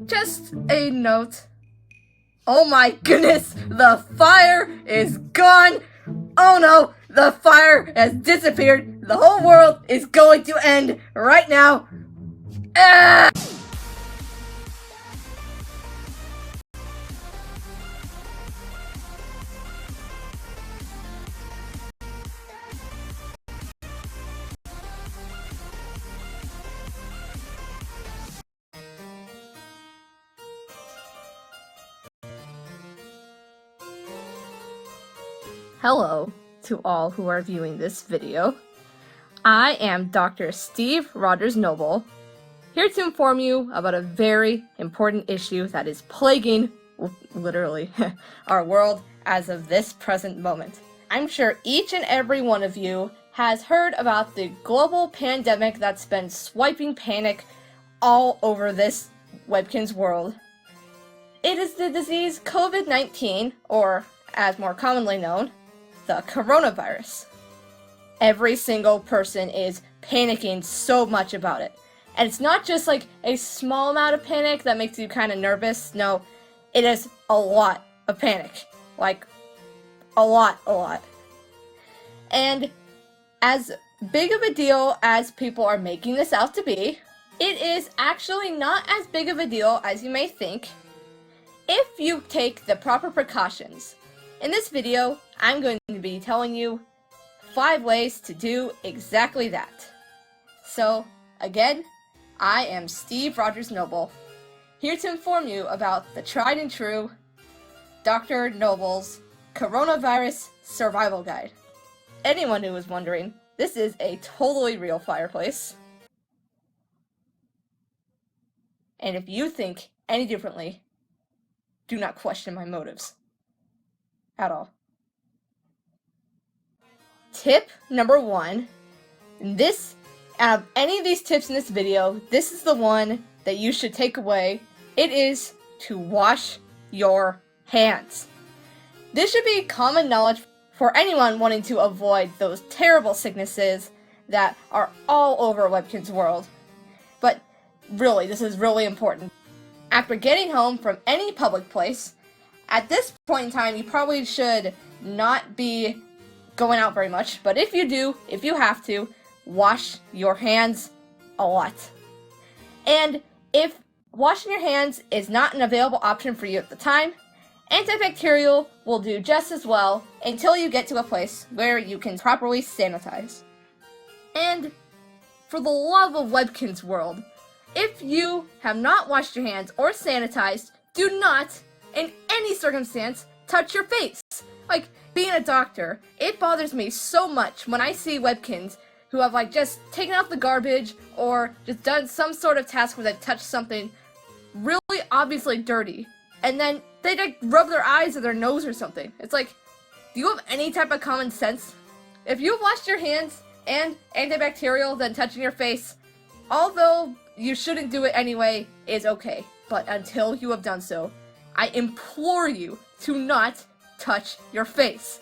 Just a note. Oh my goodness, the fire is gone! Oh no, the fire has disappeared! The whole world is going to end right now! Ah! Hello to all who are viewing this video. I am Dr. Steve Rogers Noble, here to inform you about a very important issue that is plaguing, literally, our world as of this present moment. I'm sure each and every one of you has heard about the global pandemic that's been swiping panic all over this Webkinz world. It is the disease COVID-19, or as more commonly known, the coronavirus. Every single person is panicking so much about it. And it's not just like a small amount of panic that makes you kind of nervous. No, it is a lot of panic. Like, a lot. And as big of a deal as people are making this out to be, it is actually not as big of a deal as you may think if you take the proper precautions. In this video, I'm going to be telling you 5 ways to do exactly that. So, again, I am Steve Rogers Noble, here to inform you about the tried and true Dr. Noble's Coronavirus Survival Guide. Anyone who was wondering, this is a totally real fireplace. And if you think any differently, do not question my motives. At all. Tip number 1. Out of any of these tips in this video, this is the one that you should take away. It is to wash your hands. This should be common knowledge for anyone wanting to avoid those terrible sicknesses that are all over Webkinz world. But really, this is really important. After getting home from any public place, at this point in time, you probably should not be going out very much, but if you do, if you have to, wash your hands a lot. And if washing your hands is not an available option for you at the time, antibacterial will do just as well until you get to a place where you can properly sanitize. And for the love of Webkinz world, if you have not washed your hands or sanitized, do not, in any circumstance, touch your face. Like, being a doctor, it bothers me so much when I see Webkinz who have just taken out the garbage or just done some sort of task where they touch something really obviously dirty, and then they rub their eyes or their nose or something. It's like, do you have any type of common sense? If you've washed your hands and antibacterial, then touching your face, although you shouldn't do it anyway, is okay. But until you have done so, I implore you to not touch your face,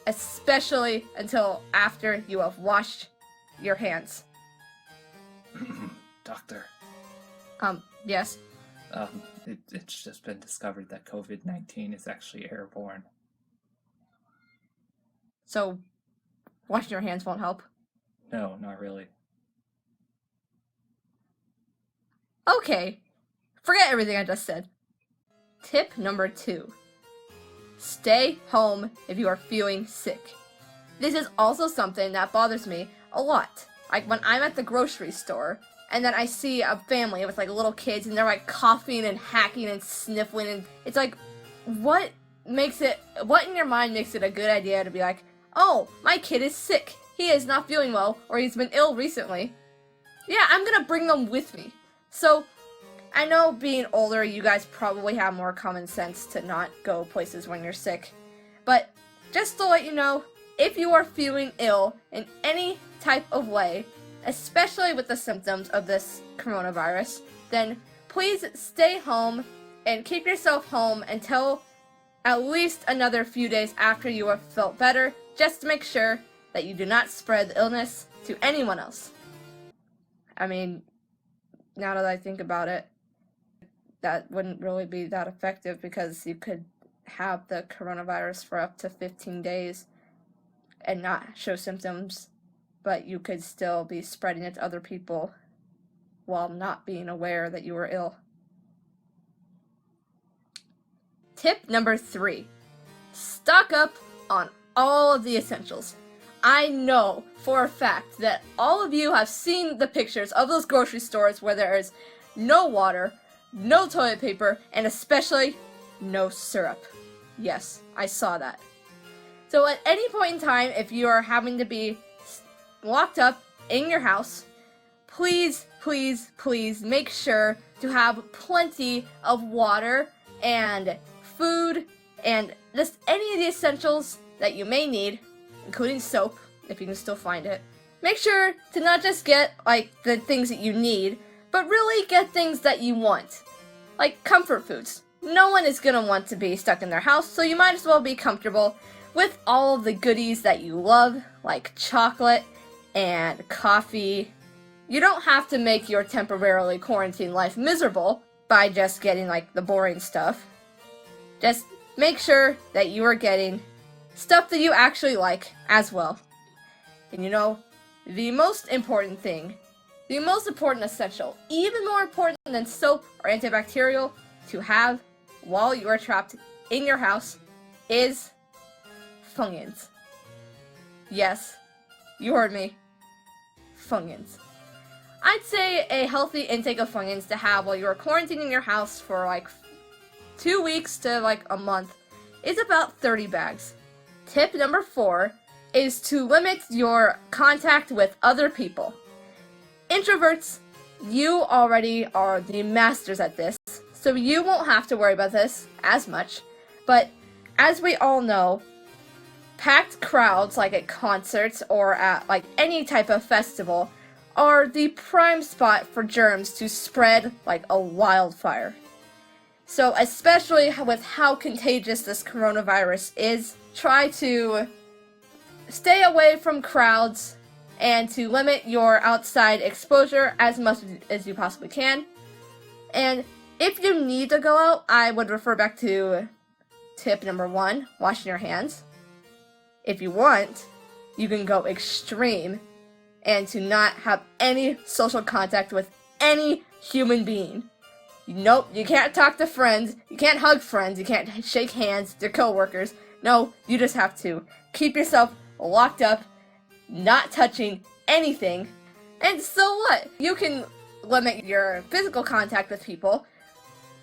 especially until after you have washed your hands. Doctor. Yes? It's just been discovered that COVID-19 is actually airborne. So, washing your hands won't help? No, not really. Okay, forget everything I just said. Tip number 2. Stay home if you are feeling sick. This is also something that bothers me a lot. Like when I'm at the grocery store and then I see a family with little kids and they're coughing and hacking and sniffling, and it's like, what in your mind makes it a good idea to be like, oh, my kid is sick, he is not feeling well, or he's been ill recently. Yeah, I'm gonna bring them with me. So, I know being older, you guys probably have more common sense to not go places when you're sick, but just to let you know, if you are feeling ill in any type of way, especially with the symptoms of this coronavirus, then please stay home and keep yourself home until at least another few days after you have felt better, just to make sure that you do not spread the illness to anyone else. I mean, now that I think about it, that wouldn't really be that effective because you could have the coronavirus for up to 15 days and not show symptoms, but you could still be spreading it to other people while not being aware that you were ill. Tip number 3. Stock up on all of the essentials. I know for a fact that all of you have seen the pictures of those grocery stores where there is no water, no toilet paper, and especially no syrup. Yes, I saw that. So at any point in time, if you are having to be locked up in your house, please, please, please make sure to have plenty of water and food and just any of the essentials that you may need, including soap, if you can still find it. Make sure to not just get, like, the things that you need, but really get things that you want. Like comfort foods. No one is gonna want to be stuck in their house, so you might as well be comfortable with all of the goodies that you love, like chocolate and coffee. You don't have to make your temporarily quarantine life miserable by just getting, like, the boring stuff. Just make sure that you are getting stuff that you actually like as well. And you know, the most important thing, the most important essential, even more important than soap or antibacterial to have while you are trapped in your house is Funyuns. Yes, you heard me. Funyuns. I'd say a healthy intake of Funyuns to have while you are quarantined in your house for like 2 weeks to like a month is about 30 bags. Tip number 4 is to limit your contact with other people. Introverts, you already are the masters at this, so you won't have to worry about this as much. But as we all know, packed crowds like at concerts or at like any type of festival are the prime spot for germs to spread like a wildfire. So especially with how contagious this coronavirus is, try to stay away from crowds and to limit your outside exposure as much as you possibly can. And if you need to go out, I would refer back to tip number 1, washing your hands. If you want, you can go extreme and to not have any social contact with any human being. Nope, you can't talk to friends, you can't hug friends, you can't shake hands with your coworkers. No, you just have to keep yourself locked up, not touching anything. And so what? You can limit your physical contact with people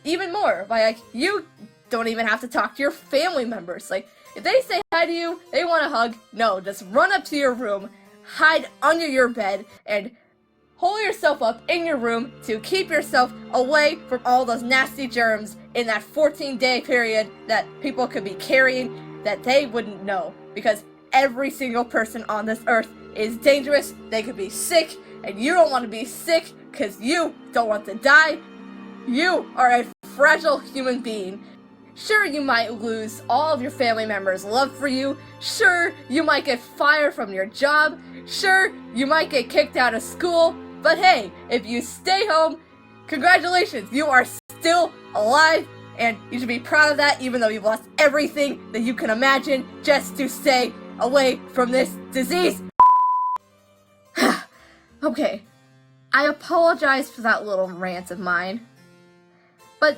even more by, like, you don't even have to talk to your family members. Like, if they say hi to you, they want a hug, no, just run up to your room, hide under your bed, and hole yourself up in your room to keep yourself away from all those nasty germs in that 14-day period that people could be carrying that they wouldn't know. Because every single person on this earth is dangerous, they could be sick, and you don't want to be sick because you don't want to die. You are a fragile human being. Sure, you might lose all of your family members' love for you. Sure, you might get fired from your job. Sure, you might get kicked out of school. But hey, if you stay home, congratulations, you are still alive, and you should be proud of that, even though you've lost everything that you can imagine just to stay away from this disease. Okay, I apologize for that little rant of mine, but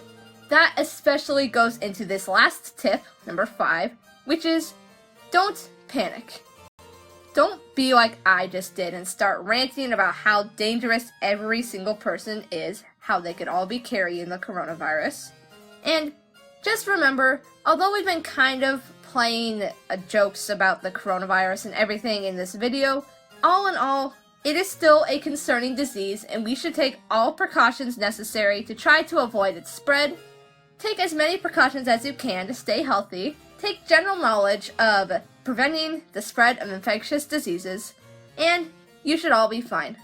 that especially goes into this last tip, number 5, which is don't panic. Don't be like I just did and start ranting about how dangerous every single person is, how they could all be carrying the coronavirus. And just remember, although we've been kind of playing jokes about the coronavirus and everything in this video, all in all, it is still a concerning disease and we should take all precautions necessary to try to avoid its spread. Take as many precautions as you can to stay healthy. Take general knowledge of preventing the spread of infectious diseases, and you should all be fine.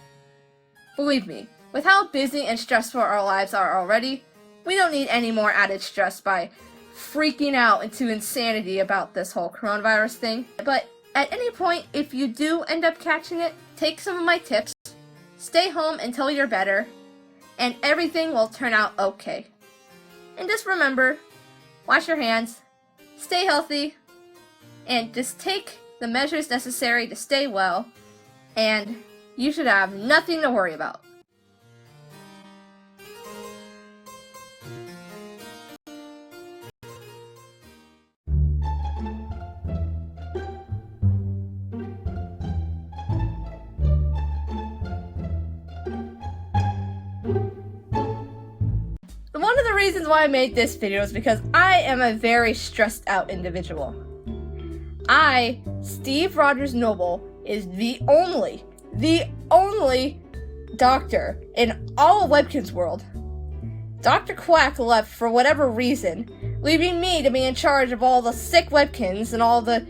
Believe me, with how busy and stressful our lives are already, we don't need any more added stress by freaking out into insanity about this whole coronavirus thing. But at any point, if you do end up catching it, take some of my tips, stay home until you're better, and everything will turn out okay. And just remember, wash your hands, stay healthy, and just take the measures necessary to stay well, and you should have nothing to worry about. One of the reasons why I made this video is because I am a very stressed out individual. I, Steve Rogers Noble, is the only doctor in all of Webkinz world. Dr. Quack left for whatever reason, leaving me to be in charge of all the sick Webkinz and all the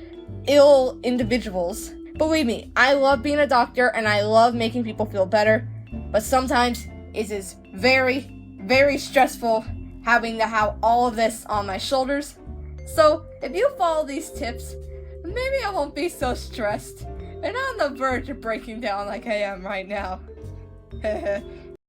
ill individuals. Believe me, I love being a doctor and I love making people feel better, but sometimes it is very, very stressful having to have all of this on my shoulders. So if you follow these tips, maybe I won't be so stressed and on the verge of breaking down like I am right now.